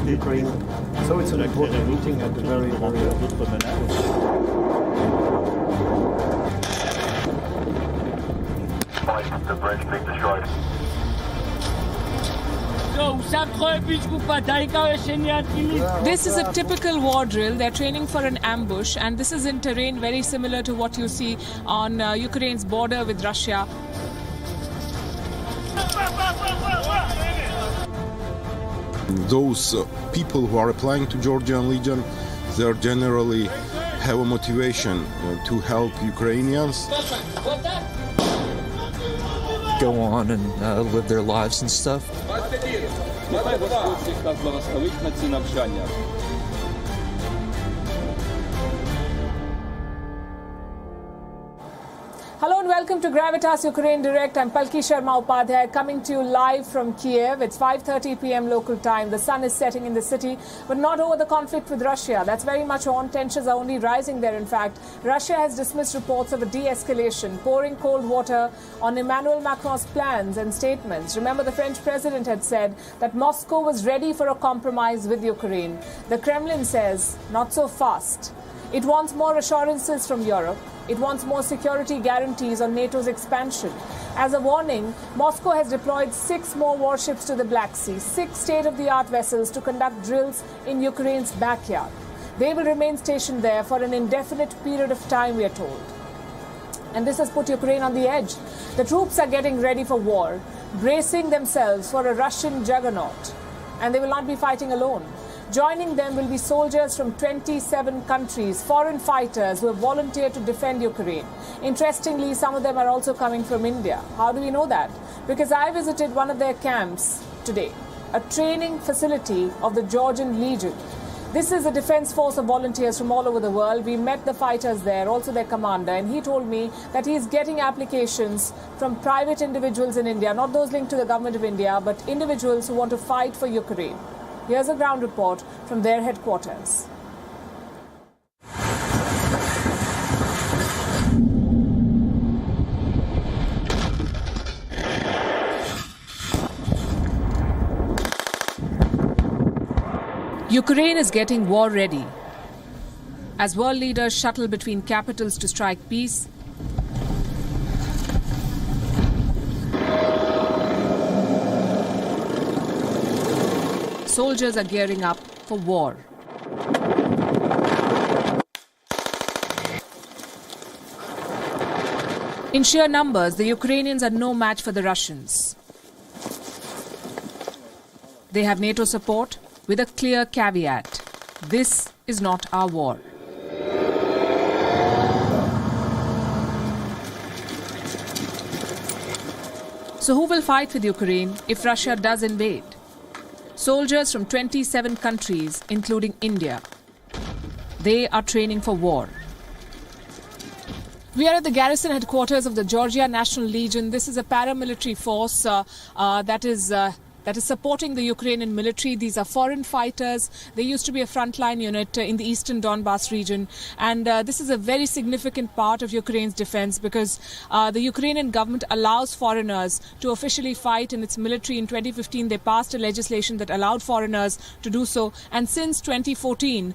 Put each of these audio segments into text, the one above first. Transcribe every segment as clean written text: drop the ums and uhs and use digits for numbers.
Ukraine. So it's an important meeting at the very, very The bridge being destroyed. This is a typical war drill. They're training for an ambush, and this is in terrain very similar to what you see on Ukraine's border with Russia. Those people who are applying to Georgian Legion, they generally have a motivation to help Ukrainians. Go on and live their lives and stuff. Hello and welcome to Gravitas Ukraine Direct. I'm Palki, Sharma, Upadhyay, coming to you live from Kyiv. It's 5:30 p.m. local time. The sun is setting in the city, but not over the conflict with Russia. That's very much on. Tensions are only rising there, in fact. Russia has dismissed reports of a de-escalation, pouring cold water on Emmanuel Macron's plans and statements. Remember, the French president had said that Moscow was ready for a compromise with Ukraine. The Kremlin says, not so fast. It wants more assurances from Europe. It wants more security guarantees on NATO's expansion. As a warning, Moscow has deployed 6 more warships to the Black Sea, 6 state-of-the-art vessels to conduct drills in Ukraine's backyard. They will remain stationed there for an indefinite period of time, we are told. And this has put Ukraine on the edge. The troops are getting ready for war, bracing themselves for a Russian juggernaut. And they will not be fighting alone. Joining them will be soldiers from 27 countries, foreign fighters who have volunteered to defend Ukraine. Interestingly, some of them are also coming from India. How do we know that? Because I visited one of their camps today, a training facility of the Georgian Legion. This is a defense force of volunteers from all over the world. We met the fighters there, also their commander, and he told me that he is getting applications from private individuals in India, not those linked to the government of India, but individuals who want to fight for Ukraine. Here's a ground report from their headquarters. Ukraine is getting war ready. As world leaders shuttle between capitals to strike peace, soldiers are gearing up for war. In sheer numbers, the Ukrainians are no match for the Russians. They have NATO support with a clear caveat: this is not our war. So who will fight with Ukraine if Russia does invade? Soldiers from 27 countries, including India. They are training for war. We are at the garrison headquarters of the Georgian National Legion. This is a paramilitary force that is supporting the Ukrainian military. These are foreign fighters. They used to be a frontline unit in the eastern Donbas region. And this is a very significant part of Ukraine's defense because the Ukrainian government allows foreigners to officially fight in its military. In 2015, they passed a legislation that allowed foreigners to do so. And since 2014,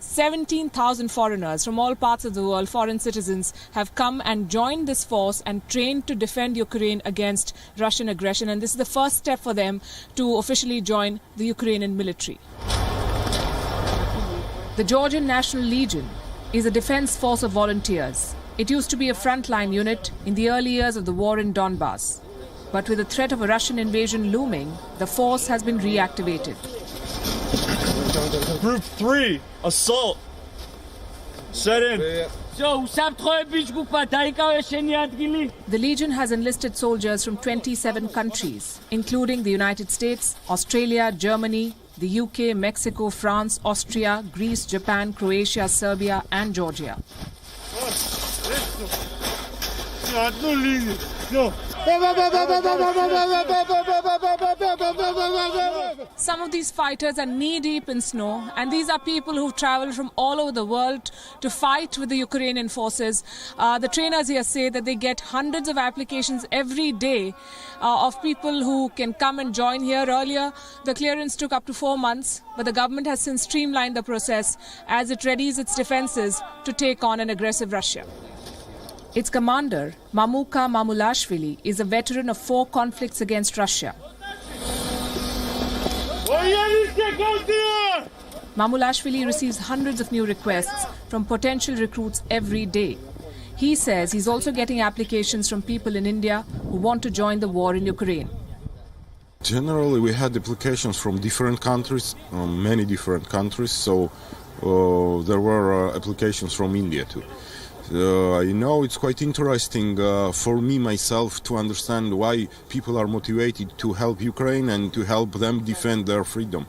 17,000 foreigners from all parts of the world, foreign citizens, have come and joined this force and trained to defend Ukraine against Russian aggression. And this is the first step for them to officially join the Ukrainian military. The Georgian National Legion is a defense force of volunteers. It used to be a frontline unit in the early years of the war in Donbas. But with the threat of a Russian invasion looming, the force has been reactivated. Group 3, assault. Set in. The Legion has enlisted soldiers from 27 countries, including the United States, Australia, Germany, the UK, Mexico, France, Austria, Greece, Japan, Croatia, Serbia and Georgia. Some of these fighters are knee-deep in snow, and these are people who've traveled from all over the world to fight with the Ukrainian forces. The trainers here say that they get hundreds of applications every day of people who can come and join here. Earlier, the clearance took up to 4 months, but the government has since streamlined the process as it readies its defences to take on an aggressive Russia. Its commander, Mamuka Mamulashvili, is a veteran of 4 conflicts against Russia. Mamulashvili receives hundreds of new requests from potential recruits every day. He says he's also getting applications from people in India who want to join the war in Ukraine. Generally, we had applications from different countries, many different countries, so there were applications from India too. It's quite interesting for me myself to understand why people are motivated to help Ukraine and to help them defend their freedom.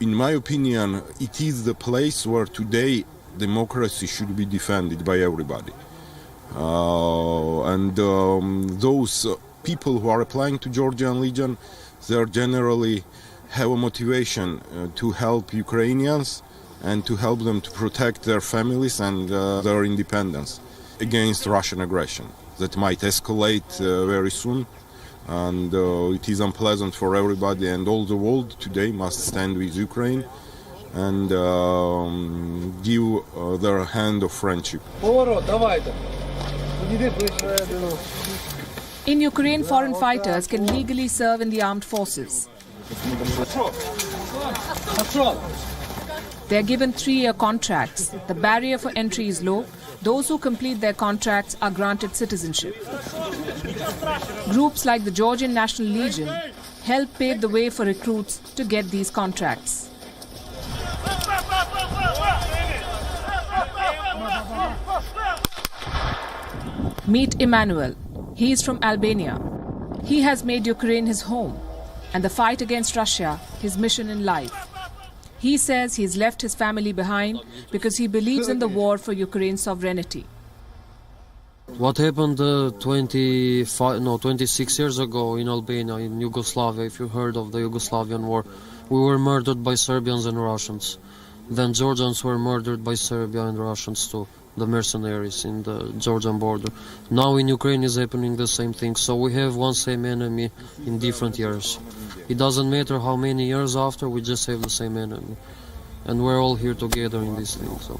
In my opinion, it is the place where today democracy should be defended by everybody. Those people who are applying to Georgian Legion, they generally have a motivation to help Ukrainians and to help them to protect their families and their independence against Russian aggression that might escalate very soon. And it is unpleasant for everybody, and all the world today must stand with Ukraine and give their hand of friendship. In Ukraine, foreign fighters can legally serve in the armed forces. They are given 3-year contracts. The barrier for entry is low. Those who complete their contracts are granted citizenship. Groups like the Georgian National Legion help pave the way for recruits to get these contracts. Meet Emmanuel. He is from Albania. He has made Ukraine his home and the fight against Russia his mission in life. He says he's left his family behind because he believes in the war for Ukraine's sovereignty. What happened 26 years ago in Albania, in Yugoslavia, if you heard of the Yugoslavian war, we were murdered by Serbians and Russians. Then Georgians were murdered by Serbia and Russians too, the mercenaries in the Georgian border. Now in Ukraine is happening the same thing, so we have one same enemy in different years. It doesn't matter how many years after, we just have the same enemy. And we're all here together in this thing. So.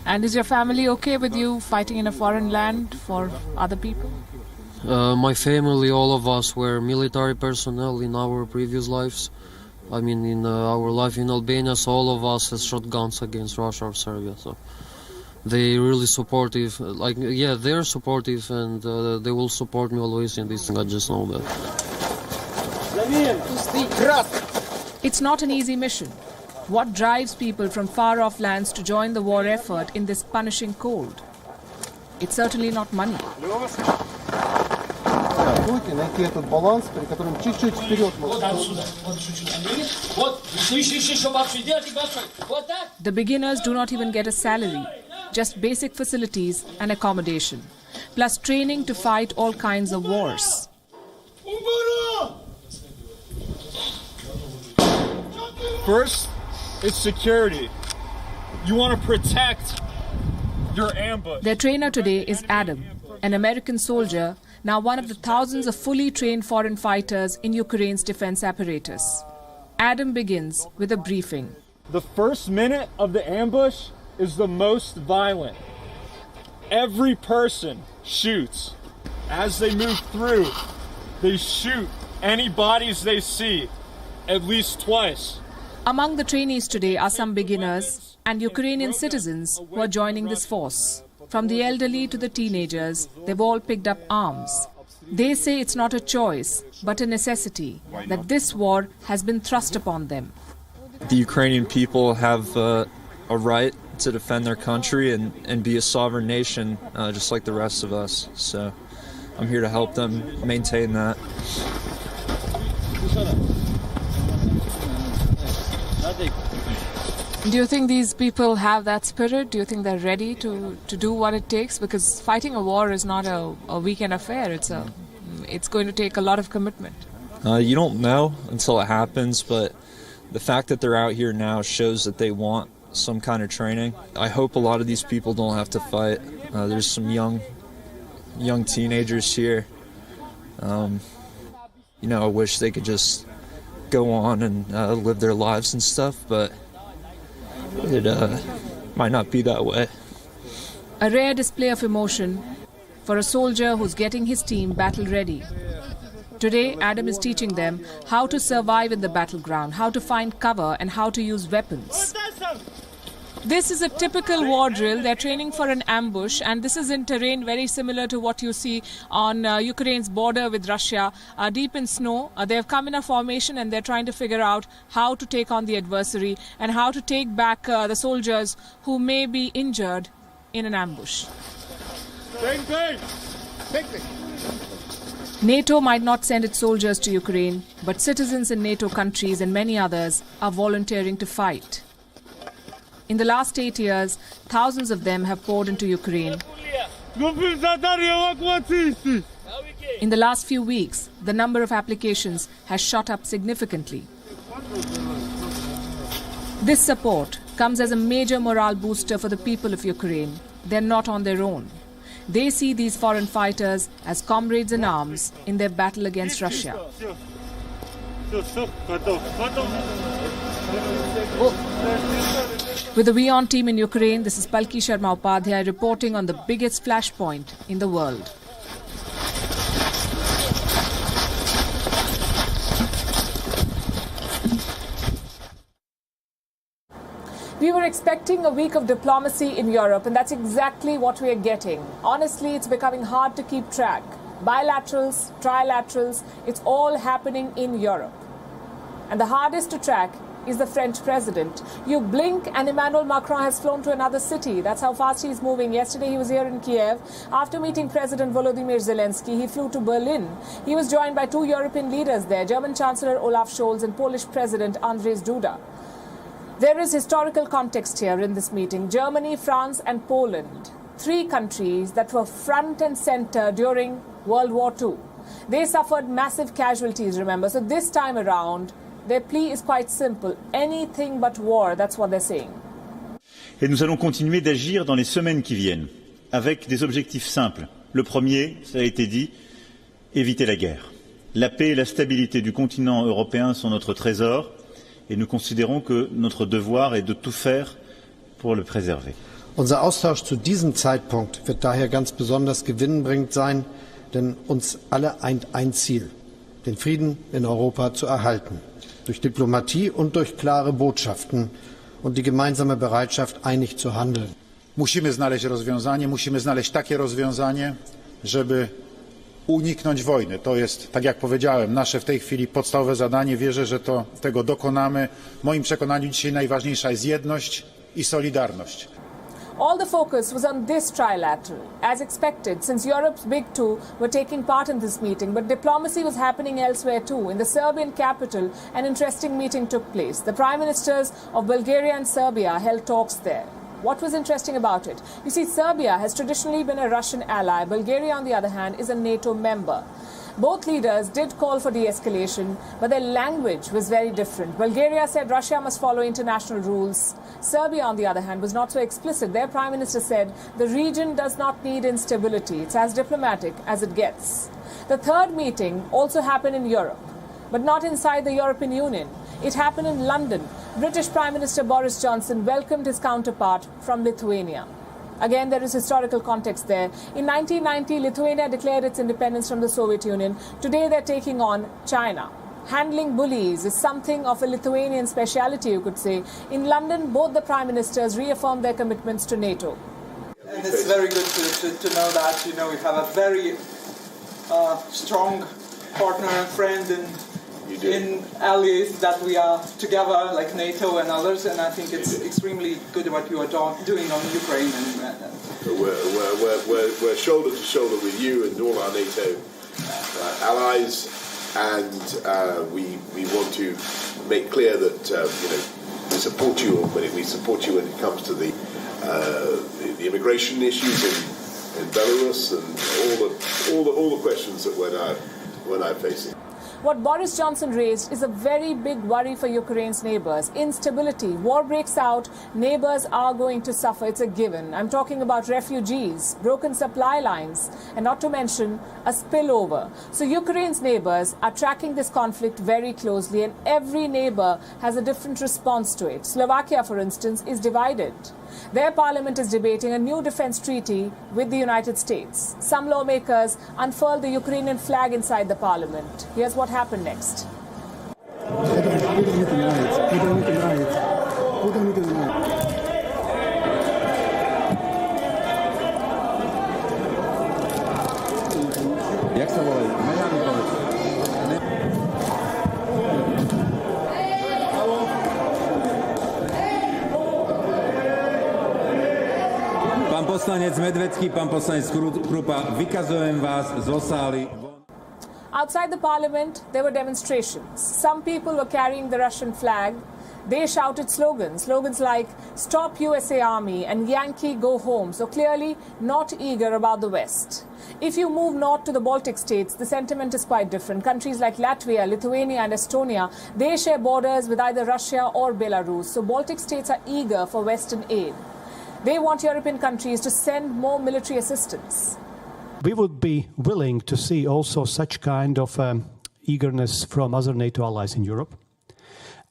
And is your family okay with you fighting in a foreign land for other people? My family, all of us were military personnel in our previous lives. I mean, in our life in Albania, so all of us has shot guns against Russia or Serbia. So they really supportive. They're supportive, and they will support me always in this thing. I just know that. It's not an easy mission. What drives people from far-off lands to join the war effort in this punishing cold? It's certainly not money. The beginners do not even get a salary, just basic facilities and accommodation, plus training to fight all kinds of wars. First, it's security. You want to protect your ambush. Their trainer today is Adam, an American soldier, now one of the thousands of fully trained foreign fighters in Ukraine's defense apparatus. Adam begins with a briefing. The first minute of the ambush is the most violent. Every person shoots. As they move through, they shoot any bodies they see at least twice. Among the trainees today are some beginners and Ukrainian citizens who are joining this force. From the elderly to the teenagers, they've all picked up arms. They say it's not a choice, but a necessity, that this war has been thrust upon them. The Ukrainian people have a right to defend their country and be a sovereign nation, just like the rest of us. So I'm here to help them maintain that. Do you think these people have that spirit? Do you think they're ready to do what it takes? Because fighting a war is not a weekend affair. It's going to take a lot of commitment. You don't know until it happens, but the fact that they're out here now shows that they want some kind of training. I hope a lot of these people don't have to fight. There's some young teenagers here. I wish they could just go on and live their lives and stuff, but it might not be that way. A rare display of emotion for a soldier who's getting his team battle ready. Today, Adam is teaching them how to survive in the battleground, how to find cover and how to use weapons. This is a typical war drill. They're training for an ambush, and this is in terrain very similar to what you see on Ukraine's border with Russia, deep in snow. They've come in a formation and they're trying to figure out how to take on the adversary and how to take back the soldiers who may be injured in an ambush. NATO might not send its soldiers to Ukraine, but citizens in NATO countries and many others are volunteering to fight. In the last 8 years, thousands of them have poured into Ukraine. In the last few weeks, the number of applications has shot up significantly. This support comes as a major morale booster for the people of Ukraine. They're not on their own. They see these foreign fighters as comrades in arms in their battle against Russia. With the WION team in Ukraine, this is Palki Sharma Upadhyay reporting on the biggest flashpoint in the world. We were expecting a week of diplomacy in Europe, and that's exactly what we are getting. Honestly, it's becoming hard to keep track. Bilaterals, trilaterals, it's all happening in Europe. And the hardest to track is the French president. You blink and Emmanuel Macron has flown to another city. That's how fast he's moving. Yesterday he was here in Kyiv. After meeting President Volodymyr Zelensky, he flew to Berlin. He was joined by 2 European leaders there, German Chancellor Olaf Scholz and Polish President Andrzej Duda. There is historical context here in this meeting. Germany, France and Poland, 3 countries that were front and center during World War II. They suffered massive casualties, remember. So this time around, their plea is quite simple. Anything but war, that's what they're saying. Et nous allons continuer d'agir dans les semaines qui viennent, avec des objectifs simples. Le premier, ça a été dit, éviter la guerre. La paix et la stabilité du continent européen sont notre trésor, et nous considérons que notre devoir est de tout faire pour le préserver. Unser Austausch zu diesem Zeitpunkt wird daher ganz besonders gewinnbringend sein, denn uns alle eint ein Ziel, den Frieden in Europa zu erhalten. Durch Diplomatie und durch klare Botschaften und die gemeinsame Bereitschaft, einig zu handeln. Musimy znaleźć takie rozwiązanie, żeby uniknąć wojny. To jest, tak jak powiedziałem, nasze w tej chwili podstawowe zadanie. Wierzę, że tego dokonamy. W moim przekonaniu dzisiaj najważniejsza jest jedność i solidarność. All the focus was on this trilateral, as expected, since Europe's big two were taking part in this meeting. But diplomacy was happening elsewhere too. In the Serbian capital, an interesting meeting took place. The prime ministers of Bulgaria and Serbia held talks there. What was interesting about it? You see, Serbia has traditionally been a Russian ally. Bulgaria, on the other hand, is a NATO member. Both leaders did call for de-escalation, but their language was very different. Bulgaria said Russia must follow international rules. Serbia, on the other hand, was not so explicit. Their prime minister said the region does not need instability. It's as diplomatic as it gets. The third meeting also happened in Europe, but not inside the European Union. It happened in London. British Prime Minister Boris Johnson welcomed his counterpart from Lithuania. Again, there is historical context there. In 1990, Lithuania declared its independence from the Soviet Union. Today, they're taking on China. Handling bullies is something of a Lithuanian speciality, you could say. In London, both the prime ministers reaffirmed their commitments to NATO. And it's very good to know that, we have a very strong partner and friend in allies that we are together, like NATO and others, and I think it's extremely good what you are doing on Ukraine. We're shoulder to shoulder with you and all our NATO allies, and we want to make clear that the support you when it comes to the immigration issues in Belarus and all the questions that we're now facing. What Boris Johnson raised is a very big worry for Ukraine's neighbours. Instability, war breaks out, neighbours are going to suffer. It's a given. I'm talking about refugees, broken supply lines, and not to mention a spillover. So Ukraine's neighbours are tracking this conflict very closely, and every neighbour has a different response to it. Slovakia, for instance, is divided. Their parliament is debating a new defence treaty with the United States. Some lawmakers unfurled the Ukrainian flag inside the parliament. Here's what happened next. Pán poslanec Medvecký, pán poslanec Krupa, vykazujem vás zo sály. Outside the parliament, there were demonstrations. Some people were carrying the Russian flag. They shouted slogans like "Stop USA Army" and "Yankee Go Home," so clearly not eager about the West. If you move north to the Baltic states, the sentiment is quite different. Countries like Latvia, Lithuania and Estonia, they share borders with either Russia or Belarus, so Baltic states are eager for Western aid. They want European countries to send more military assistance. We would be willing to see also such kind of eagerness from other NATO allies in Europe.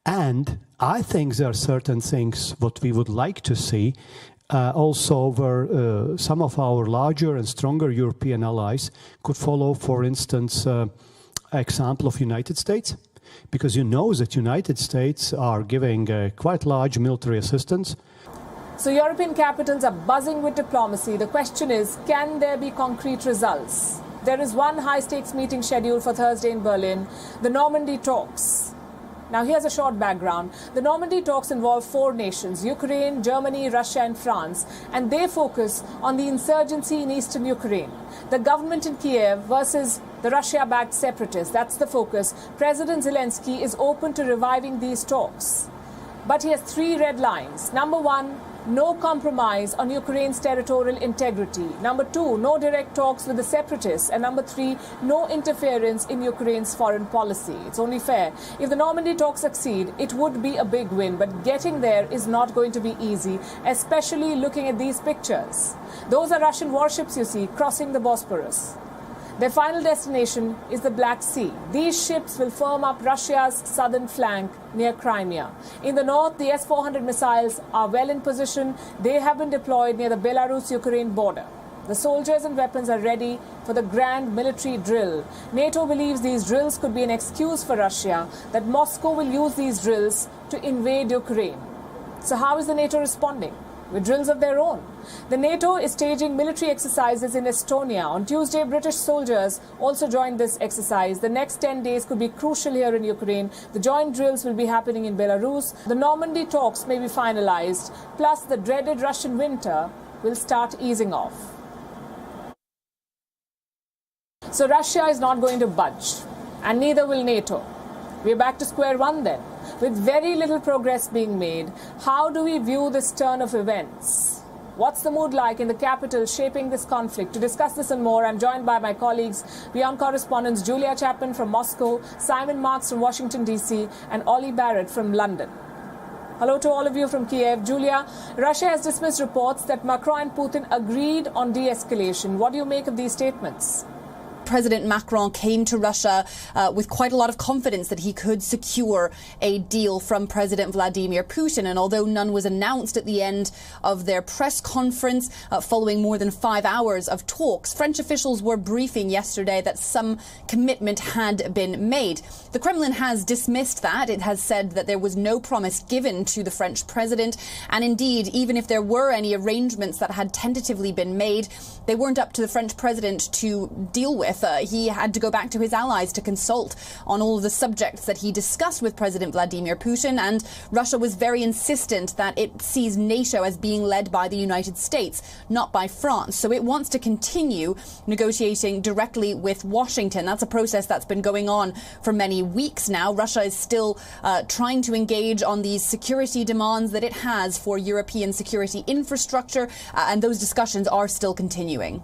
And I think there are certain things what we would like to see also where some of our larger and stronger European allies could follow, for instance, example of United States. Because you know that United States are giving quite large military assistance. So European capitals are buzzing with diplomacy. The question is, can there be concrete results? There is one high-stakes meeting scheduled for Thursday in Berlin, the Normandy talks. Now here's a short background. The Normandy talks involve 4 nations, Ukraine, Germany, Russia and France, and they focus on the insurgency in eastern Ukraine. The government in Kyiv versus the Russia-backed separatists, that's the focus. President Zelensky is open to reviving these talks. But he has 3 red lines. Number 1, no compromise on Ukraine's territorial integrity. Number 2, no direct talks with the separatists. And number 3, no interference in Ukraine's foreign policy. It's only fair. If the Normandy talks succeed, it would be a big win. But getting there is not going to be easy, especially looking at these pictures. Those are Russian warships, you see, crossing the Bosporus. Their final destination is the Black Sea. These ships will firm up Russia's southern flank near Crimea. In the north, the S-400 missiles are well in position. They have been deployed near the Belarus-Ukraine border. The soldiers and weapons are ready for the grand military drill. NATO believes these drills could be an excuse for Russia, that Moscow will use these drills to invade Ukraine. So how is the NATO responding? With drills of their own. The NATO is staging military exercises in Estonia. On Tuesday, British soldiers also joined this exercise. The next 10 days could be crucial here in Ukraine. The joint drills will be happening in Belarus. The Normandy talks may be finalized. Plus, the dreaded Russian winter will start easing off. So Russia is not going to budge, and neither will NATO. We're back to square one then. With very little progress being made, how do we view this turn of events? What's the mood like in the capital shaping this conflict? To discuss this and more, I'm joined by my colleagues, WION correspondents Julia Chapman from Moscow, Simon Marks from Washington, D.C., and Ollie Barrett from London. Hello to all of you from Kyiv. Julia, Russia has dismissed reports that Macron and Putin agreed on de-escalation. What do you make of these statements? President Macron came to Russia with quite a lot of confidence that he could secure a deal from President Vladimir Putin. And although none was announced at the end of their press conference following more than 5 hours of talks, French officials were briefing yesterday that some commitment had been made. The Kremlin has dismissed that. It has said that there was no promise given to the French president. And indeed, even if there were any arrangements that had tentatively been made, they weren't up to the French president to deal with. with. He had to go back to his allies to consult on all of the subjects that he discussed with President Vladimir Putin, and Russia was very insistent that it sees NATO as being led by the United States, not by France. So it wants to continue negotiating directly with Washington. That's a process that's been going on for many weeks now. Russia is still trying to engage on these security demands that it has for European security infrastructure, and those discussions are still continuing.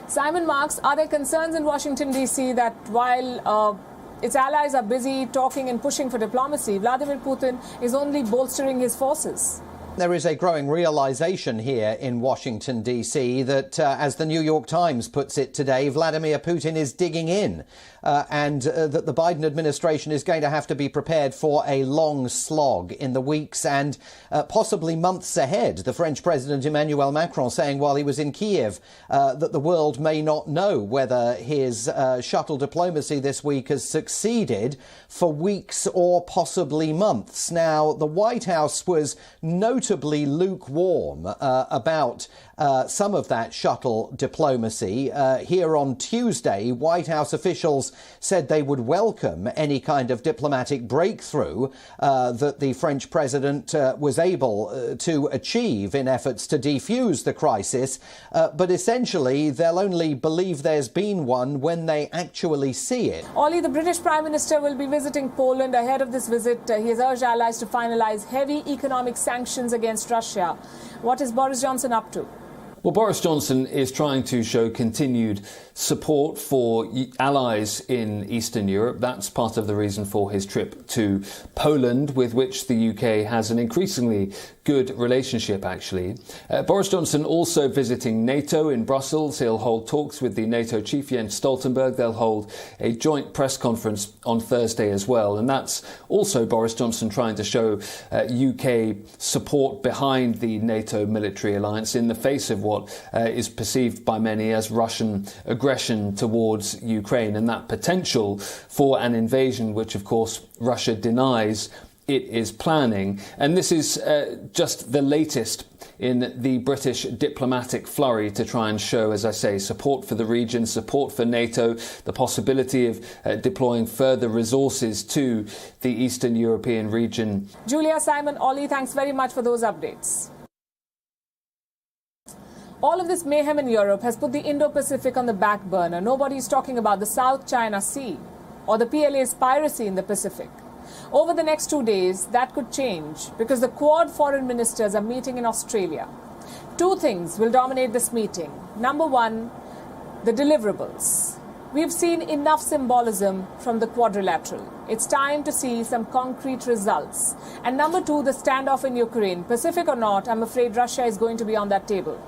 Simon Marks, are there concerns in Washington, D.C. that while its allies are busy talking and pushing for diplomacy, Vladimir Putin is only bolstering his forces? There is a growing realization here in Washington, D.C. that, as the New York Times puts it today, Vladimir Putin is digging in and that the Biden administration is going to have to be prepared for a long slog in the weeks and possibly months ahead. The French President Emmanuel Macron saying while he was in Kyiv that the world may not know whether his shuttle diplomacy this week has succeeded for weeks or possibly months. Now, the White House was notably lukewarm about some of that shuttle diplomacy. Here on Tuesday, White House officials said they would welcome any kind of diplomatic breakthrough that the French president was able to achieve in efforts to defuse the crisis. But essentially, they'll only believe there's been one when they actually see it. Ollie, the British Prime Minister will be visiting Poland. Ahead of this visit, he has urged allies to finalise heavy economic sanctions against Russia. What is Boris Johnson up to? Well, Boris Johnson is trying to show continued support for allies in Eastern Europe. That's part of the reason for his trip to Poland, with which the UK has an increasingly good relationship, actually. Boris Johnson also visiting NATO in Brussels. He'll hold talks with the NATO chief Jens Stoltenberg. They'll hold a joint press conference on Thursday as well. And that's also Boris Johnson trying to show UK support behind the NATO military alliance in the face of what is perceived by many as Russian aggression towards Ukraine and that potential for an invasion, which, of course, Russia denies it is planning. And this is just the latest in the British diplomatic flurry to try and show, as I say, support for the region, support for NATO, the possibility of deploying further resources to the Eastern European region. Julia, Simon, Ollie, thanks very much for those updates. All of this mayhem in Europe has put the Indo-Pacific on the back burner. Nobody's talking about the South China Sea or the PLA's piracy in the Pacific. Over the next 2 days, that could change because the Quad foreign ministers are meeting in Australia. Two things will dominate this meeting. Number one, the deliverables. We've seen enough symbolism from the quadrilateral. It's time to see some concrete results. And number two, the standoff in Ukraine. Pacific or not, I'm afraid Russia is going to be on that table.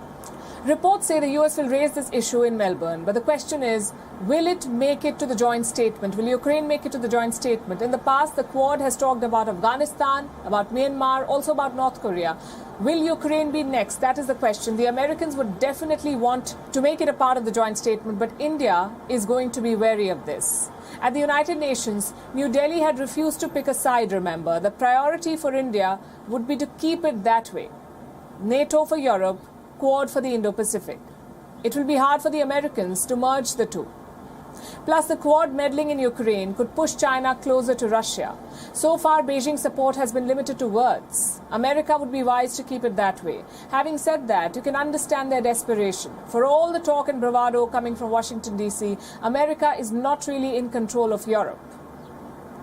Reports say the US will raise this issue in Melbourne, but the question is, will it make it to the joint statement? Will Ukraine make it to the joint statement? In the past, the Quad has talked about Afghanistan, about Myanmar, also about North Korea. Will Ukraine be next? That is the question. The Americans would definitely want to make it a part of the joint statement, but India is going to be wary of this. At the United Nations, New Delhi had refused to pick a side, remember. The priority for India would be to keep it that way. NATO for Europe, Quad for the Indo-Pacific. It will be hard for the Americans to merge the two. Plus, the Quad meddling in Ukraine could push China closer to Russia. So far, Beijing's support has been limited to words. America would be wise to keep it that way. Having said that, you can understand their desperation. For all the talk and bravado coming from Washington, D.C., America is not really in control of Europe.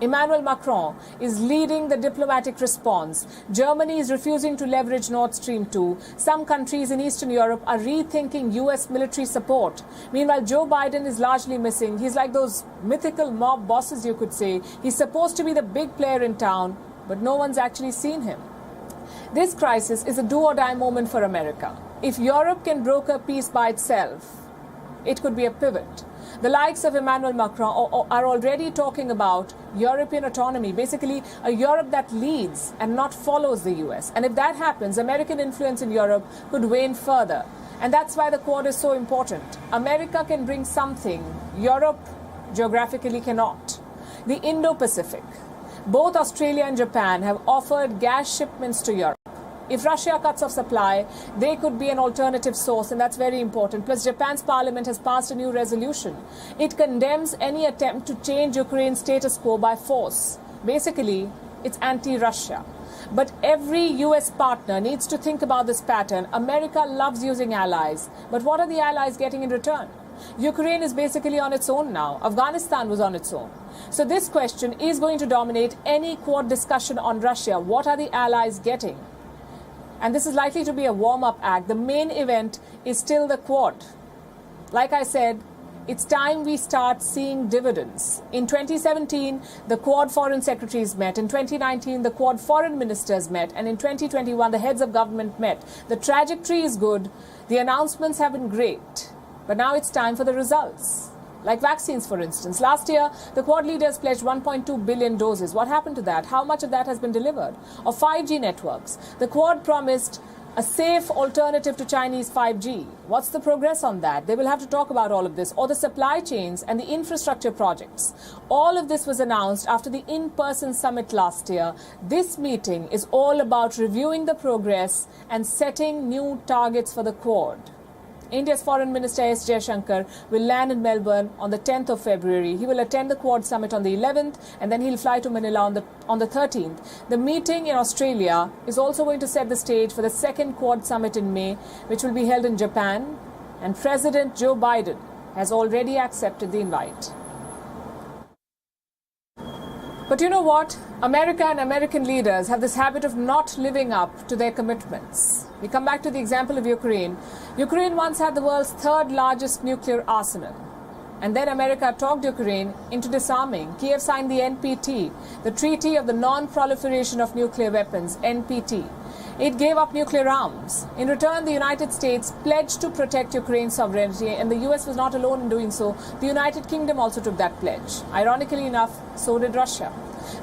Emmanuel Macron is leading the diplomatic response. Germany is refusing to leverage Nord Stream 2. Some countries in Eastern Europe are rethinking US military support. Meanwhile, Joe Biden is largely missing. He's like those mythical mob bosses, you could say. He's supposed to be the big player in town, but no one's actually seen him. This crisis is a do-or-die moment for America. If Europe can broker peace by itself, it could be a pivot. The likes of Emmanuel Macron are already talking about European autonomy, basically a Europe that leads and not follows the US. And if that happens, American influence in Europe could wane further. And that's why the Quad is so important. America can bring something Europe geographically cannot. The Indo-Pacific. Both Australia and Japan have offered gas shipments to Europe. If Russia cuts off supply, they could be an alternative source, and that's very important. Plus, Japan's parliament has passed a new resolution. It condemns any attempt to change Ukraine's status quo by force. Basically, it's anti-Russia. But every US partner needs to think about this pattern. America loves using allies. But what are the allies getting in return? Ukraine is basically on its own now. Afghanistan was on its own. So this question is going to dominate any Quad discussion on Russia. What are the allies getting? And this is likely to be a warm-up act. The main event is still the Quad. Like I said, it's time we start seeing dividends. In 2017, the Quad foreign secretaries met. In 2019, the Quad foreign ministers met. And in 2021, the heads of government met. The trajectory is good. The announcements have been great. But now it's time for the results. Like vaccines, for instance. Last year, the Quad leaders pledged 1.2 billion doses. What happened to that? How much of that has been delivered? Or 5G networks. The Quad promised a safe alternative to Chinese 5G. What's the progress on that? They will have to talk about all of this. Or the supply chains and the infrastructure projects. All of this was announced after the in-person summit last year. This meeting is all about reviewing the progress and setting new targets for the Quad. India's Foreign Minister S. Jaishankar will land in Melbourne on the 10th of February. He will attend the Quad Summit on the 11th, and then he'll fly to Manila on the 13th. The meeting in Australia is also going to set the stage for the second Quad Summit in May, which will be held in Japan, and President Joe Biden has already accepted the invite. But you know what? America and American leaders have this habit of not living up to their commitments. We come back to the example of Ukraine. Ukraine once had the world's third largest nuclear arsenal. And then America talked Ukraine into disarming. Kyiv signed the NPT, the Treaty of the Non-Proliferation of Nuclear Weapons, NPT. It gave up nuclear arms. In return, the United States pledged to protect Ukraine's sovereignty, and the US was not alone in doing so. The United Kingdom also took that pledge. Ironically enough, so did Russia.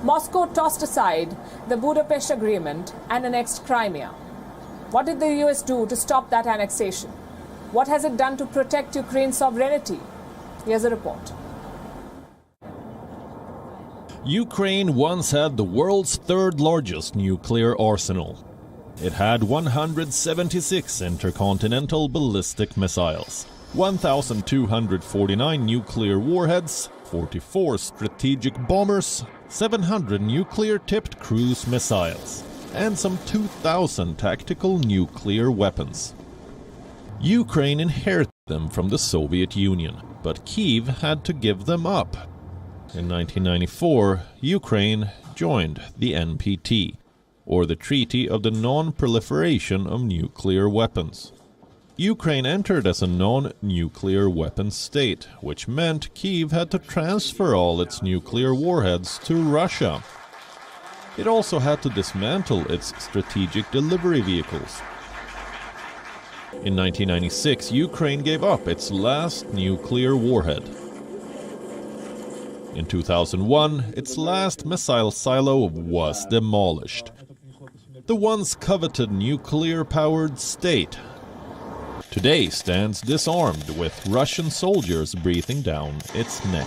Moscow tossed aside the Budapest Agreement and annexed Crimea. What did the US do to stop that annexation? What has it done to protect Ukraine's sovereignty? Here's a report. Ukraine once had the world's third largest nuclear arsenal. It had 176 intercontinental ballistic missiles, 1,249 nuclear warheads, 44 strategic bombers, 700 nuclear-tipped cruise missiles, and some 2,000 tactical nuclear weapons. Ukraine inherited them from the Soviet Union, but Kyiv had to give them up. In 1994, Ukraine joined the NPT, or the Treaty of the Non-Proliferation of Nuclear Weapons. Ukraine entered as a non-nuclear weapons state, which meant Kyiv had to transfer all its nuclear warheads to Russia. It also had to dismantle its strategic delivery vehicles. In 1996, Ukraine gave up its last nuclear warhead. In 2001, its last missile silo was demolished. The once coveted nuclear-powered state today stands disarmed, with Russian soldiers breathing down its neck.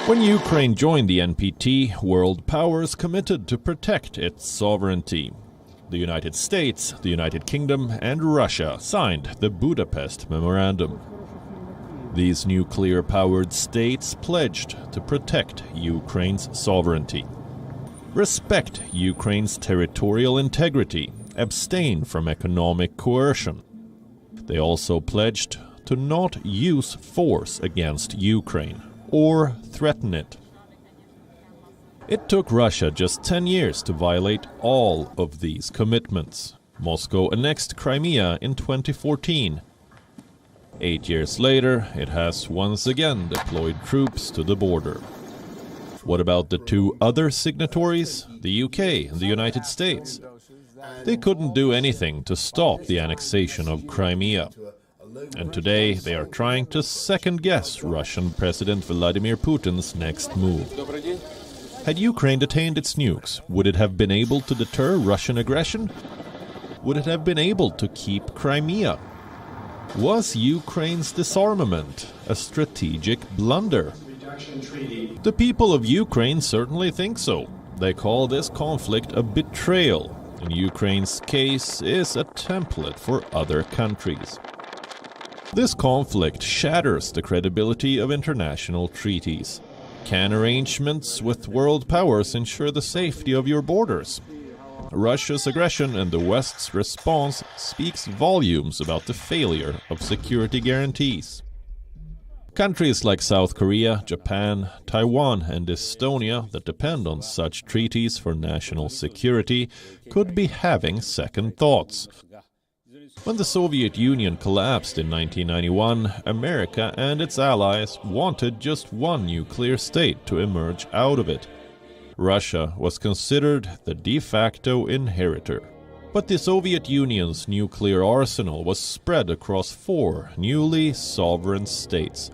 When Ukraine joined the NPT, world powers committed to protect its sovereignty. The United States, the United Kingdom, and Russia signed the Budapest Memorandum. These nuclear-powered states pledged to protect Ukraine's sovereignty, respect Ukraine's territorial integrity, abstain from economic coercion. They also pledged to not use force against Ukraine or threaten it. It took Russia just 10 years to violate all of these commitments. Moscow annexed Crimea in 2014. 8 years later, it has once again deployed troops to the border. What about the two other signatories, the UK and the United States? They couldn't do anything to stop the annexation of Crimea. And today they are trying to second-guess Russian President Vladimir Putin's next move. Had Ukraine detained its nukes, would it have been able to deter Russian aggression? Would it have been able to keep Crimea? Was Ukraine's disarmament a strategic blunder? The people of Ukraine certainly think so. They call this conflict a betrayal, in Ukraine's case, is a template for other countries. This conflict shatters the credibility of international treaties. Can arrangements with world powers ensure the safety of your borders? Russia's aggression and the West's response speaks volumes about the failure of security guarantees. Countries like South Korea, Japan, Taiwan and Estonia that depend on such treaties for national security could be having second thoughts. When the Soviet Union collapsed in 1991, America and its allies wanted just one nuclear state to emerge out of it. Russia was considered the de facto inheritor. But the Soviet Union's nuclear arsenal was spread across 4 newly sovereign states: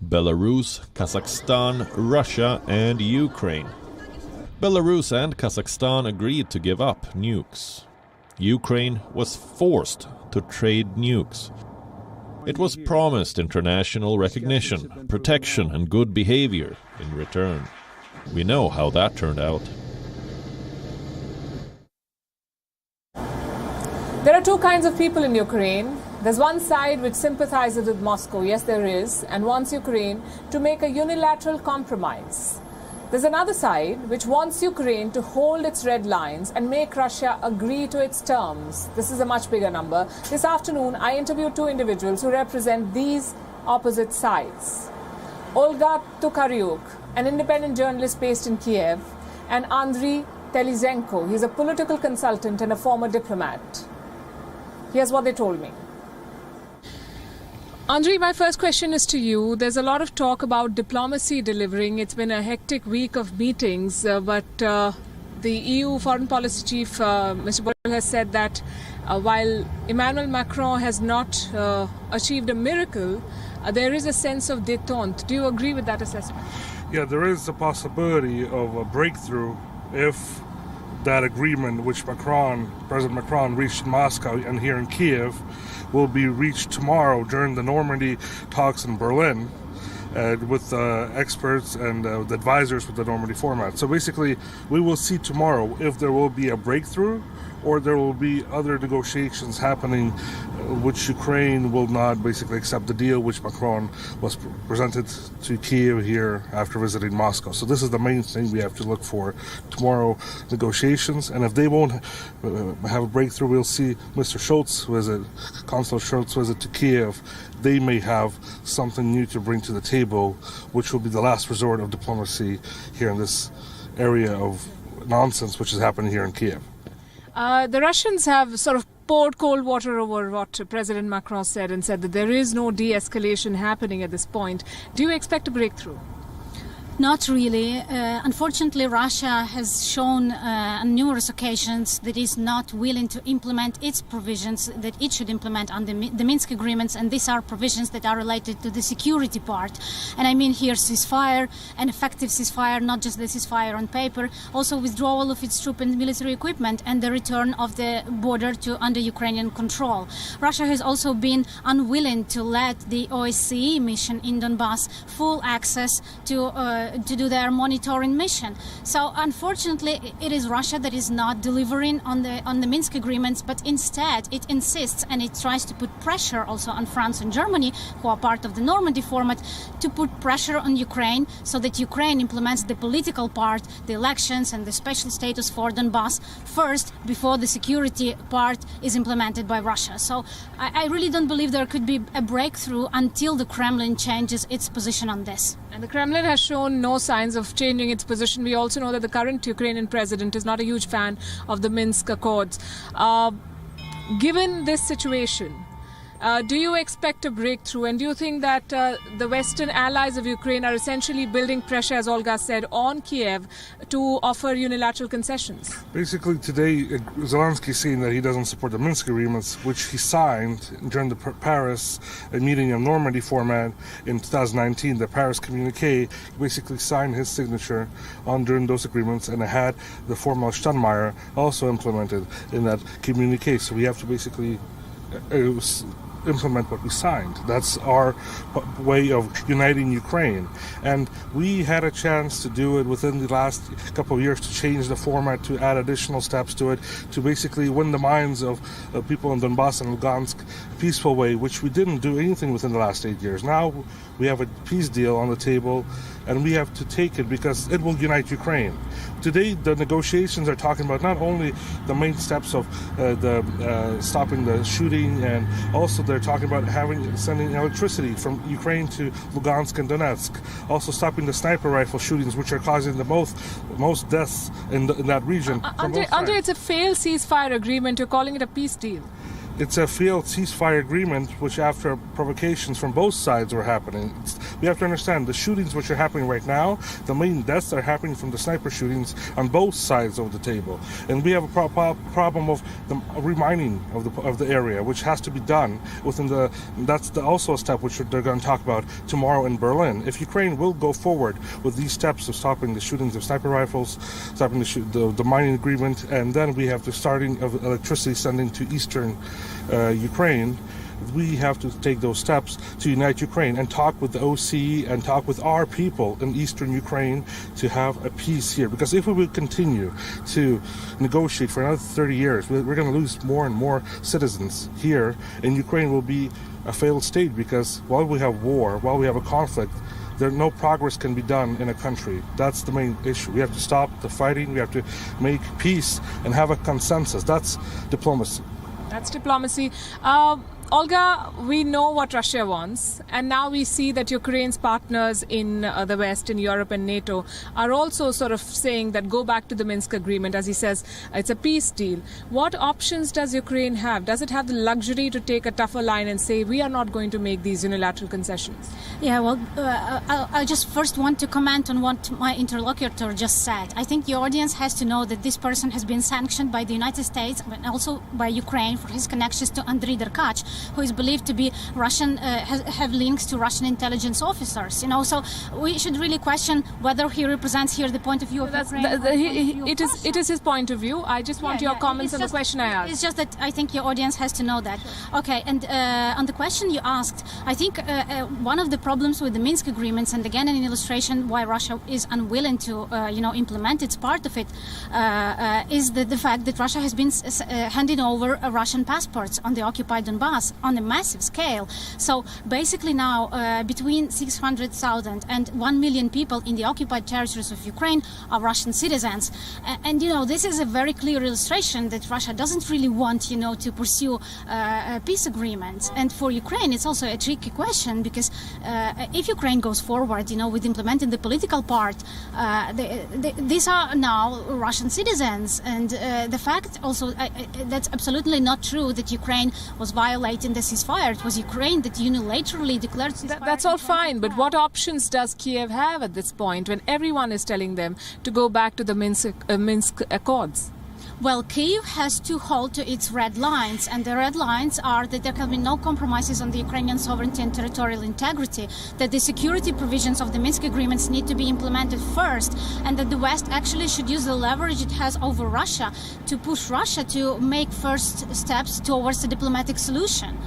Belarus, Kazakhstan, Russia and Ukraine. Belarus and Kazakhstan agreed to give up nukes. Ukraine was forced to trade nukes. It was promised international recognition, protection and good behavior in return. We know how that turned out. There are two kinds of people in Ukraine. There's one side which sympathizes with Moscow, yes there is, and wants Ukraine to make a unilateral compromise. There's another side which wants Ukraine to hold its red lines and make Russia agree to its terms. This is a much bigger number. This afternoon, I interviewed 2 individuals who represent these opposite sides. Olga Tukariuk, an independent journalist based in Kyiv, and Andriy Telizenko. He's a political consultant and a former diplomat. Here's what they told me. Andriy, my first question is to you. There's a lot of talk about diplomacy delivering. It's been a hectic week of meetings, but the EU Foreign Policy Chief, Mr. Borrell, has said that while Emmanuel Macron has not achieved a miracle, there is a sense of détente. Do you agree with that assessment? Yeah, there is a possibility of a breakthrough if that agreement which President Macron reached in Moscow and here in Kyiv will be reached tomorrow during the Normandy talks in Berlin with experts and the advisors with the Normandy format. So basically, we will see tomorrow if there will be a breakthrough or there will be other negotiations happening which Ukraine will not basically accept the deal which Macron was presented to Kyiv here after visiting Moscow. So this is the main thing we have to look for tomorrow, negotiations. And if they won't have a breakthrough, we'll see Mr. Schultz visit, Consul Schultz visit to Kyiv. They may have something new to bring to the table, which will be the last resort of diplomacy here in this area of nonsense which is happening here in Kyiv. The Russians have sort of poured cold water over what President Macron said and said that there is no de-escalation happening at this point. Do you expect a breakthrough? Not really. Unfortunately, Russia has shown on numerous occasions that it is not willing to implement its provisions that it should implement under the Minsk agreements, and these are provisions that are related to the security part. And I mean here ceasefire, an effective ceasefire, not just the ceasefire on paper, also withdrawal of its troop and military equipment and the return of the border to under Ukrainian control. Russia has also been unwilling to let the OSCE mission in Donbass full access to do their monitoring mission. So unfortunately, it is Russia that is not delivering on the Minsk agreements, but instead it insists and it tries to put pressure also on France and Germany, who are part of the Normandy format, to put pressure on Ukraine so that Ukraine implements the political part, the elections and the special status for Donbass first before the security part is implemented by Russia. So I really don't believe there could be a breakthrough until the Kremlin changes its position on this. And the Kremlin has shown no signs of changing its position. We also know that the current Ukrainian president is not a huge fan of the Minsk Accords. Given this situation, do you expect a breakthrough? And do you think that the Western allies of Ukraine are essentially building pressure, as Olga said, on Kyiv to offer unilateral concessions? Basically, today, Zelensky is saying that he doesn't support the Minsk agreements, which he signed during the Paris meeting of Normandy format in 2019. The Paris communique basically signed his signature on during those agreements, and it had the formal Steinmeier also implemented in that communique. So we have to basically implement what we signed. That's our way of uniting Ukraine. And we had a chance to do it within the last couple of years, to change the format, to add additional steps to it, to basically win the minds of people in Donbass and Lugansk peaceful way, which we didn't do anything within the last 8 years. Now we have a peace deal on the table, and we have to take it because it will unite Ukraine. Today, the negotiations are talking about not only the main steps of stopping the shooting, and also they're talking about sending electricity from Ukraine to Lugansk and Donetsk. Also stopping the sniper rifle shootings, which are causing the most deaths in that region. Andrei, it's a failed ceasefire agreement. You're calling it a peace deal. It's a failed ceasefire agreement, which after provocations from both sides were happening. We have to understand the shootings which are happening right now, the main deaths are happening from the sniper shootings on both sides of the table. And we have a problem of the remining of the area, which has to be done within that's also a step which they're going to talk about tomorrow in Berlin. If Ukraine will go forward with these steps of stopping the shootings of sniper rifles, stopping the mining agreement, and then we have the starting of electricity sending to eastern Ukraine, we have to take those steps to unite Ukraine and talk with the OSCE and talk with our people in eastern Ukraine to have a peace here. Because if we will continue to negotiate for another 30 years, we're going to lose more and more citizens here, and Ukraine will be a failed state, because while we have war, while we have a conflict, no progress can be done in a country. That's the main issue. We have to stop the fighting, we have to make peace and have a consensus. That's diplomacy. That's diplomacy. Olga, we know what Russia wants, and now we see that Ukraine's partners in the West, in Europe and NATO, are also sort of saying that go back to the Minsk agreement. As he says, it's a peace deal. What options does Ukraine have? Does it have the luxury to take a tougher line and say, we are not going to make these unilateral concessions? Yeah, well, I just first want to comment on what my interlocutor just said. I think the audience has to know that this person has been sanctioned by the United States, but also by Ukraine for his connections to Andriy Derkach, who is believed to be Russian, have links to Russian intelligence officers. So we should really question whether he represents here the point of view of Ukraine. It is his point of view. I just want your comments on the question I asked. It's just that I think your audience has to know that. Okay, and on the question you asked, I think one of the problems with the Minsk agreements, and again an illustration why Russia is unwilling to implement its part of it, is the fact that Russia has been handing over Russian passports on the occupied Donbass on a massive scale. So basically now between 600,000 and 1 million people in the occupied territories of Ukraine are Russian citizens. And this is a very clear illustration that Russia doesn't really want to pursue peace agreements. And for Ukraine it's also a tricky question, because if Ukraine goes forward with implementing the political part, these are now Russian citizens. And the fact also that's absolutely not true that Ukraine was violating the ceasefire. It was Ukraine that unilaterally declared ceasefire. That's all fine, but what options does Kyiv have at this point when everyone is telling them to go back to the Minsk Accords? Well, Kyiv has to hold to its red lines, and the red lines are that there can be no compromises on the Ukrainian sovereignty and territorial integrity, that the security provisions of the Minsk agreements need to be implemented first, and that the West actually should use the leverage it has over Russia to push Russia to make first steps towards a diplomatic solution.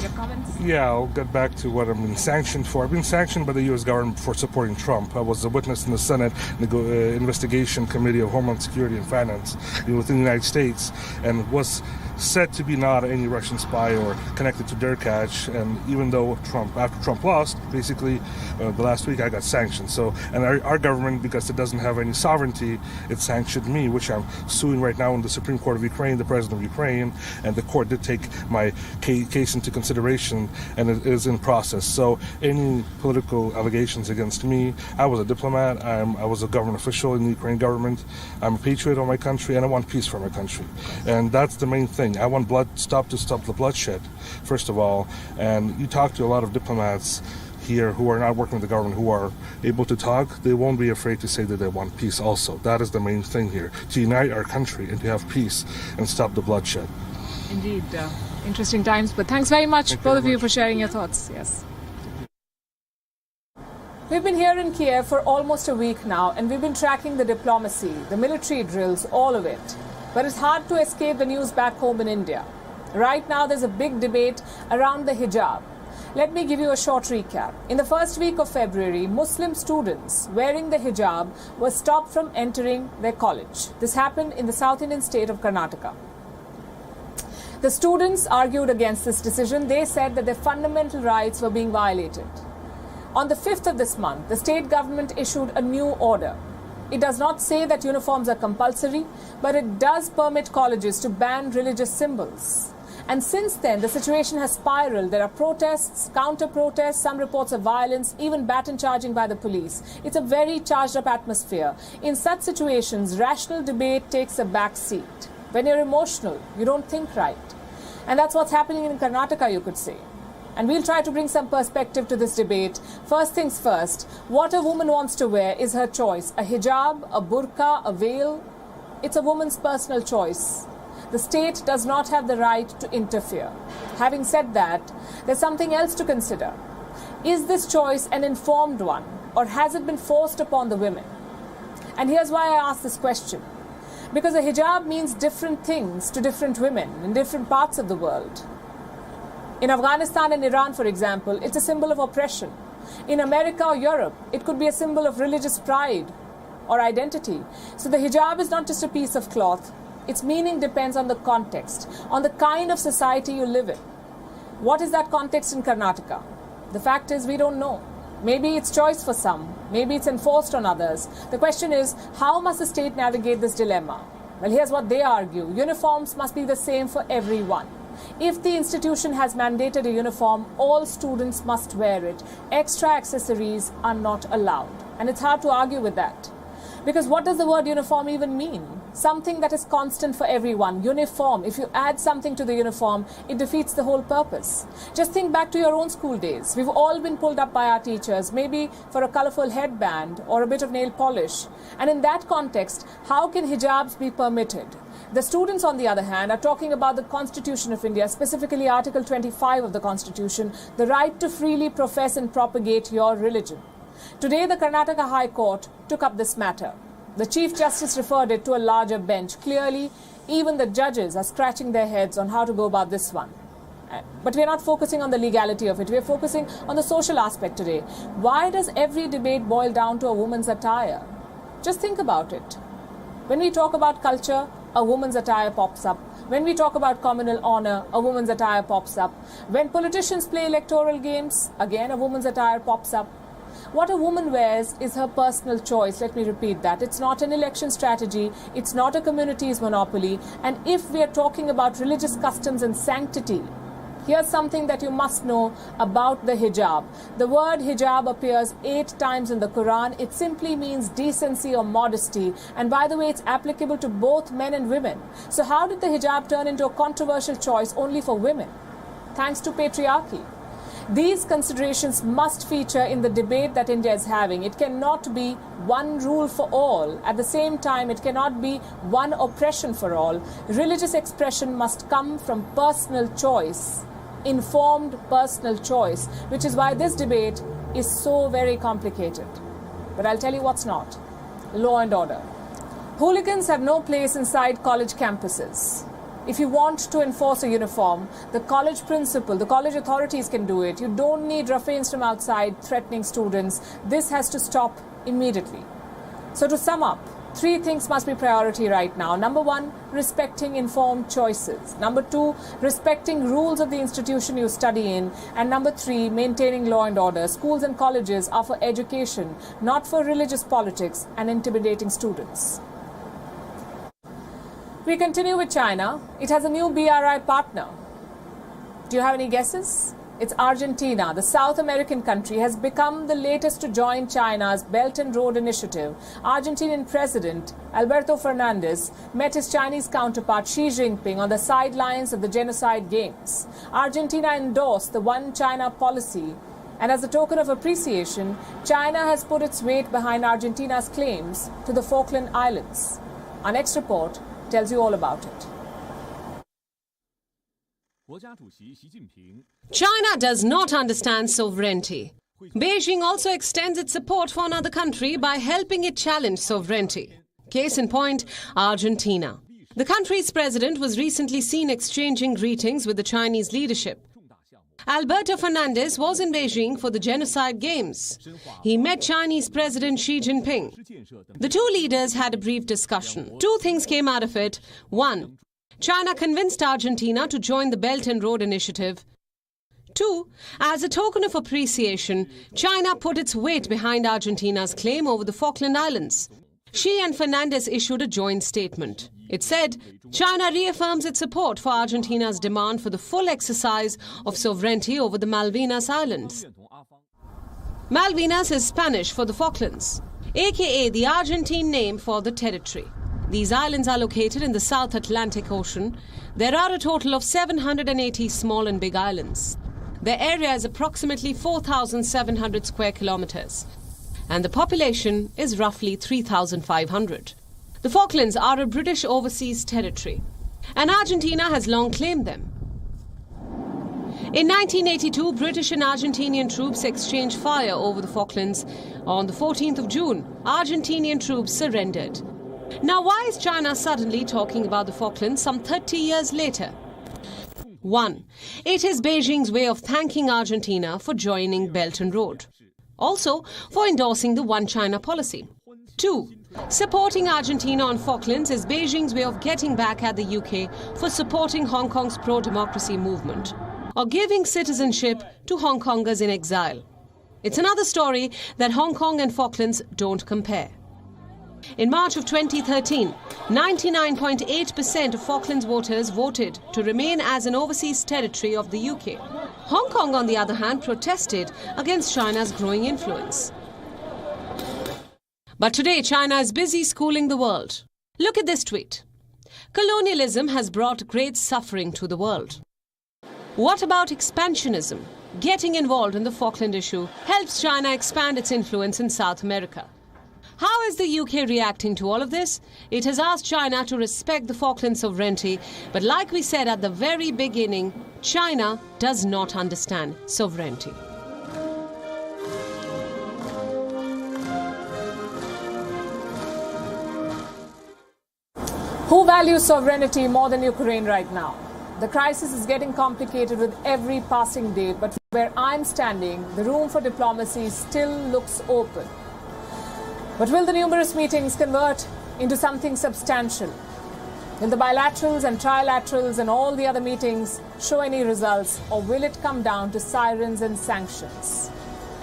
Your comments? Yeah, I'll get back to what I've been sanctioned for. I've been sanctioned by the U.S. government for supporting Trump. I was a witness in the Senate Investigation Committee of Homeland Security and Finance within the United States, and was said to be not any Russian spy or connected to Derkach. And even though after Trump lost, basically the last week I got sanctioned. So, and our government, because it doesn't have any sovereignty, it sanctioned me, which I'm suing right now in the Supreme Court of Ukraine, the President of Ukraine, and the court did take my case into consideration, and it is in process. So any political allegations against me, I was a diplomat, I was a government official in the Ukrainian government, I'm a patriot of my country, and I want peace for my country. And that's the main thing. I want stop the bloodshed, first of all. And you talk to a lot of diplomats here who are not working with the government, who are able to talk, they won't be afraid to say that they want peace also. That is the main thing here, to unite our country and to have peace and stop the bloodshed. Indeed, interesting times, but thanks very much, both of you, for sharing your thoughts. Yes. We've been here in Kyiv for almost a week now, and we've been tracking the diplomacy, the military drills, all of it. But it's hard to escape the news back home in India. Right now, there's a big debate around the hijab. Let me give you a short recap. In the first week of February, Muslim students wearing the hijab were stopped from entering their college. This happened in the South Indian state of Karnataka. The students argued against this decision. They said that their fundamental rights were being violated. On the 5th of this month, the state government issued a new order. It does not say that uniforms are compulsory, but it does permit colleges to ban religious symbols. And since then, the situation has spiraled. There are protests, counter-protests, some reports of violence, even baton charging by the police. It's a very charged-up atmosphere. In such situations, rational debate takes a back seat. When you're emotional, you don't think right. And that's what's happening in Karnataka, you could say. And we'll try to bring some perspective to this debate. First things first, what a woman wants to wear is her choice. A hijab, a burqa, a veil, it's a woman's personal choice. The state does not have the right to interfere. Having said that, there's something else to consider. Is this choice an informed one, or has it been forced upon the women? And here's why I ask this question. Because a hijab means different things to different women in different parts of the world. In Afghanistan and Iran, for example, it's a symbol of oppression. In America or Europe, it could be a symbol of religious pride or identity. So the hijab is not just a piece of cloth. Its meaning depends on the context, on the kind of society you live in. What is that context in Karnataka? The fact is, we don't know. Maybe it's choice for some. Maybe it's enforced on others. The question is, how must the state navigate this dilemma? Well, here's what they argue. Uniforms must be the same for everyone. If the institution has mandated a uniform, all students must wear it. Extra accessories are not allowed. And it's hard to argue with that. Because what does the word uniform even mean? Something that is constant for everyone. Uniform. If you add something to the uniform, it defeats the whole purpose. Just think back to your own school days. We've all been pulled up by our teachers, maybe for a colorful headband or a bit of nail polish. And in that context, how can hijabs be permitted? The students, on the other hand, are talking about the Constitution of India, specifically Article 25 of the Constitution, the right to freely profess and propagate your religion. Today, the Karnataka High Court took up this matter. The Chief Justice referred it to a larger bench. Clearly, even the judges are scratching their heads on how to go about this one. But we're not focusing on the legality of it. We're focusing on the social aspect today. Why does every debate boil down to a woman's attire? Just think about it. When we talk about culture, a woman's attire pops up. When we talk about communal honor, a woman's attire pops up. When politicians play electoral games, again a woman's attire pops up. What a woman wears is her personal choice. Let me repeat that. It's not an election strategy. It's not a community's monopoly. And if we are talking about religious customs and sanctity, here's something that you must know about the hijab. The word hijab appears 8 times in the Quran. It simply means decency or modesty. And by the way, it's applicable to both men and women. So how did the hijab turn into a controversial choice only for women? Thanks to patriarchy. These considerations must feature in the debate that India is having. It cannot be one rule for all. At the same time, it cannot be one oppression for all. Religious expression must come from personal choice, informed personal choice, which is why this debate is so very complicated. But I'll tell you what's not. Law and order. Hooligans have no place inside college campuses. If you want to enforce a uniform, the college principal, the college authorities can do it. You don't need ruffians from outside threatening students. This has to stop immediately. So to sum up, 3 things must be priority right now. Number 1, respecting informed choices. Number 2, respecting rules of the institution you study in. And number 3, maintaining law and order. Schools and colleges are for education, not for religious politics and intimidating students. We continue with China. It has a new BRI partner. Do you have any guesses? It's Argentina. The South American country has become the latest to join China's Belt and Road Initiative. Argentinian President Alberto Fernandez met his Chinese counterpart Xi Jinping on the sidelines of the Genocide Games. Argentina endorsed the One China policy, and as a token of appreciation, China has put its weight behind Argentina's claims to the Falkland Islands. Our next report tells you all about it. China does not understand sovereignty. Beijing also extends its support for another country by helping it challenge sovereignty. Case in point, Argentina. The country's president was recently seen exchanging greetings with the Chinese leadership. Alberto Fernandez was in Beijing for the Genocide Games. He met Chinese President Xi Jinping. The two leaders had a brief discussion. Two things came out of it. One, China convinced Argentina to join the Belt and Road Initiative. Two, as a token of appreciation, China put its weight behind Argentina's claim over the Falkland Islands. Xi and Fernandez issued a joint statement. It said, China reaffirms its support for Argentina's demand for the full exercise of sovereignty over the Malvinas Islands. Malvinas is Spanish for the Falklands, aka the Argentine name for the territory. These islands are located in the South Atlantic Ocean. There are a total of 780 small and big islands. Their area is approximately 4,700 square kilometers, and the population is roughly 3,500. The Falklands are a British overseas territory, and Argentina has long claimed them. In 1982, British and Argentinian troops exchanged fire over the Falklands. On the 14th of June, Argentinian troops surrendered. Now, why is China suddenly talking about the Falklands some 30 years later? 1. It is Beijing's way of thanking Argentina for joining Belt and Road. Also, for endorsing the One China policy. 2. Supporting Argentina on Falklands is Beijing's way of getting back at the UK for supporting Hong Kong's pro-democracy movement, or giving citizenship to Hong Kongers in exile. It's another story that Hong Kong and Falklands don't compare. In March of 2013, 99.8% of Falklands voters voted to remain as an overseas territory of the UK. Hong Kong, on the other hand, protested against China's growing influence. But today, China is busy schooling the world. Look at this tweet. Colonialism has brought great suffering to the world. What about expansionism? Getting involved in the Falkland issue helps China expand its influence in South America. How is the UK reacting to all of this? It has asked China to respect the Falkland sovereignty, but like we said at the very beginning, China does not understand sovereignty. Who values sovereignty more than Ukraine right now? The crisis is getting complicated with every passing day, but where I'm standing, the room for diplomacy still looks open. But will the numerous meetings convert into something substantial? Will the bilaterals and trilaterals and all the other meetings show any results, or will it come down to sirens and sanctions?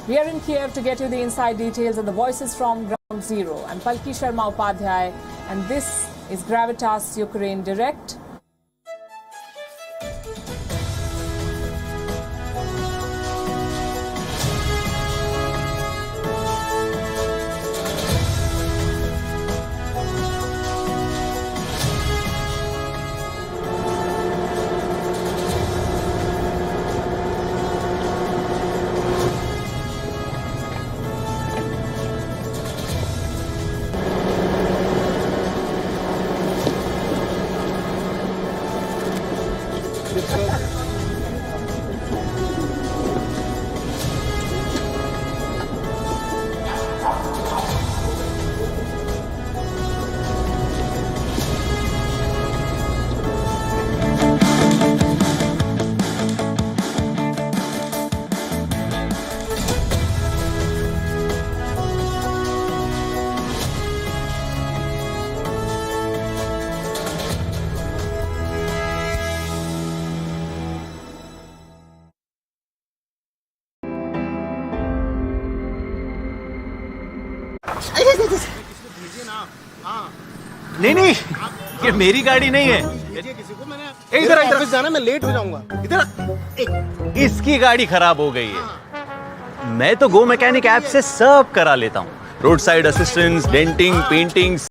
We are in Kyiv to get you the inside details of the voices from Ground Zero. I'm Palki Sharma Upadhyay, and this is Gravitas Ukraine Direct. नहीं ये मेरी गाड़ी नहीं है। इधर इधर जाना, मैं लेट हो जाऊंगा। इधर इसकी गाड़ी खराब हो गई है। मैं तो गो मैकेनिक ऐप से सब करा लेता हूँ, road side assistance, denting, painting.